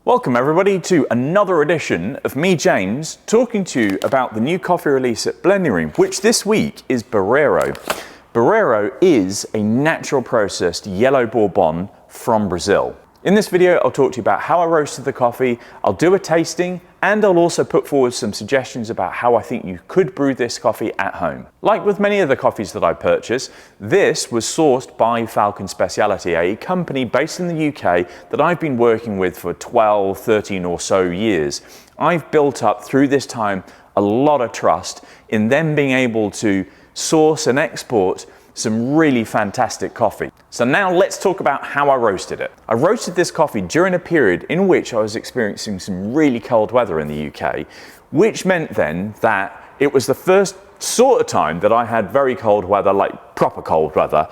Welcome everybody to another edition of me, James, talking to you about the new coffee release at Blending Room, which this week is Barreiro. Barreiro is a natural processed yellow bourbon from Brazil. In this video, I'll talk to you about how I roasted the coffee, I'll do a tasting, and I'll also put forward some suggestions about how I think you could brew this coffee at home. Like with many of the coffees that I purchase, this was sourced by Falcon Speciality, a company based in the UK that I've been working with for 12, 13 or so years. I've built up through this time a lot of trust in them being able to source and export some really fantastic coffee. So now let's talk about how I roasted it. I roasted this coffee during a period in which I was experiencing some really cold weather in the UK, which meant then that it was the first sort of time that I had very cold weather, like proper cold weather,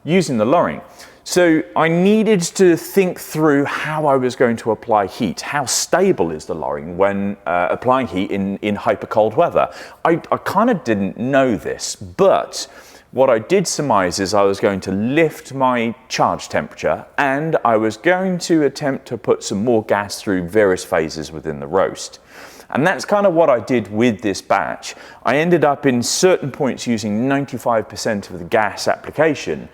using the lorrying. So I needed to think through how I was going to apply heat. How stable is the lorrying when applying heat in hyper cold weather? I kind of didn't know this, but what I did surmise is I was going to lift my charge temperature and I was going to attempt to put some more gas through various phases within the roast. And that's kind of what I did with this batch. I ended up in certain points using 95% of the gas application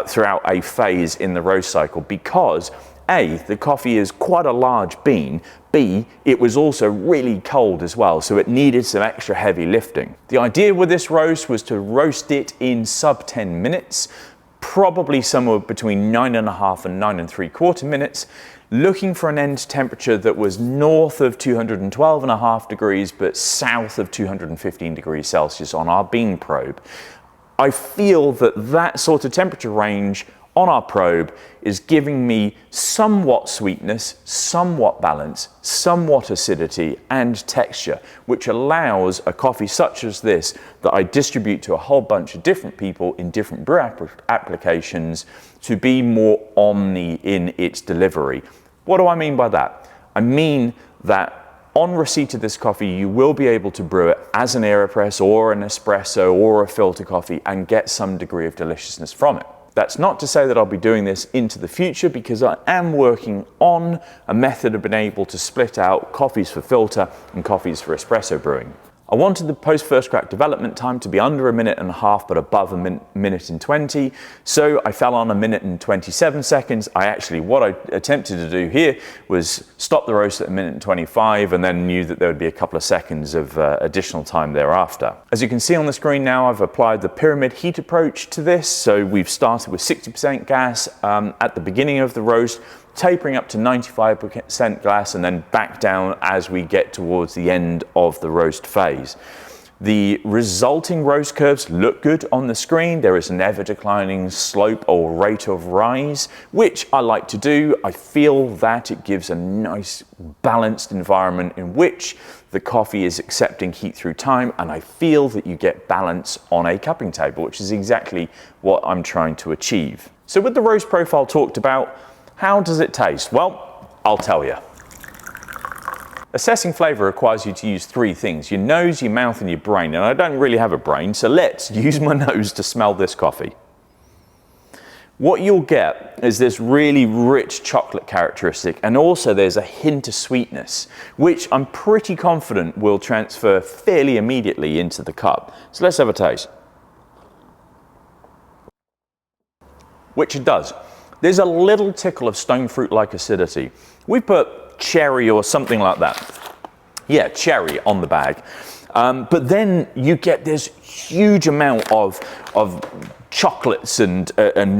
throughout a phase in the roast cycle because A, the coffee is quite a large bean, B, it was also really cold as well, so it needed some extra heavy lifting. The idea with this roast was to roast it in sub 10 minutes, probably somewhere between 9.5 and 9.75 minutes, looking for an end temperature that was north of 212.5 degrees, but south of 215 degrees Celsius on our bean probe. I feel that that sort of temperature range on our probe is giving me somewhat sweetness, somewhat balance, somewhat acidity and texture, which allows a coffee such as this that I distribute to a whole bunch of different people in different brew applications to be more omni in its delivery. What do I mean by that? I mean that on receipt of this coffee, you will be able to brew it as an AeroPress or an espresso or a filter coffee and get some degree of deliciousness from it. That's not to say that I'll be doing this into the future because I am working on a method of being able to split out coffees for filter and coffees for espresso brewing. I wanted the post first crack development time to be under 1.5 minutes but above 1 minute and 20. So I fell on 1 minute and 27 seconds. What I attempted to do here was stop the roast at 1 minute and 25 and then knew that there would be a couple of seconds of additional time thereafter. As you can see on the screen now, I've applied the pyramid heat approach to this. So we've started with 60% gas at the beginning of the roast, tapering up to 95% gas and then back down as we get towards the end of the roast phase. The resulting roast curves look good on the screen. There is an ever declining slope or rate of rise, which I like to do. I feel that it gives a nice balanced environment in which the coffee is accepting heat through time, and I feel that you get balance on a cupping table, which is exactly what I'm trying to achieve. So with the roast profile talked about, how does it taste? Well, I'll tell you. Assessing flavour requires you to use 3 things: your nose, your mouth and your brain, and I don't really have a brain, so let's use my nose to smell this coffee. What you'll get is this really rich chocolate characteristic, and also there's a hint of sweetness, which I'm pretty confident will transfer fairly immediately into the cup. So let's have a taste. Which it does. There's a little tickle of stone fruit-like acidity. We put cherry or something like that. Yeah, cherry on the bag. But then you get this huge amount of chocolates and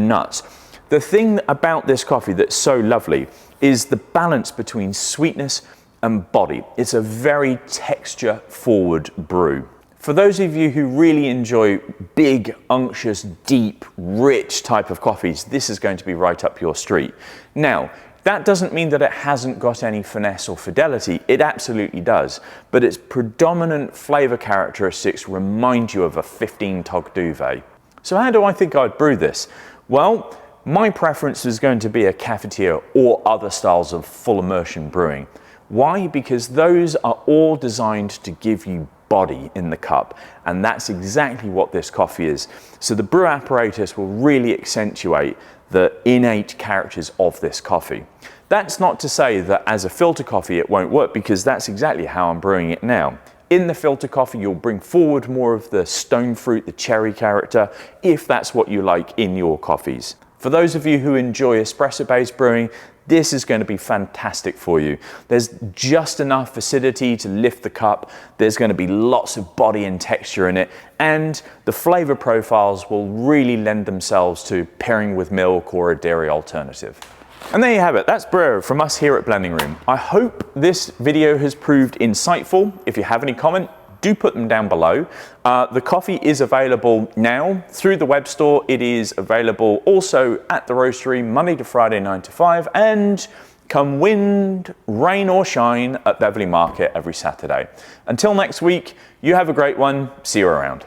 nuts. The thing about this coffee that's so lovely is the balance between sweetness and body. It's a very texture-forward brew. For those of you who really enjoy big, unctuous, deep, rich type of coffees, this is going to be right up your street. Now, that doesn't mean that it hasn't got any finesse or fidelity. It absolutely does. But its predominant flavour characteristics remind you of a 15-tog duvet. So how do I think I'd brew this? Well, my preference is going to be a cafetiere or other styles of full immersion brewing. Why? Because those are all designed to give you body in the cup, and that's exactly what this coffee is. So the brew apparatus will really accentuate the innate characters of this coffee. That's not to say that as a filter coffee it won't work, because that's exactly how I'm brewing it now. In the filter coffee, you'll bring forward more of the stone fruit, the cherry character, if that's what you like in your coffees. For those of you who enjoy espresso-based brewing, this is going to be fantastic for you. There's just enough acidity to lift the cup, there's going to be lots of body and texture in it, and the flavour profiles will really lend themselves to pairing with milk or a dairy alternative. And there you have it, that's Barreiro from us here at Blending Room. I hope this video has proved insightful. If you have any comment, do put them down below. The coffee is available now through the web store. It is available also at the roastery Monday to Friday 9 to 5, and come wind, rain or shine at Beverley Market every Saturday. Until next week, you have a great one. See you around.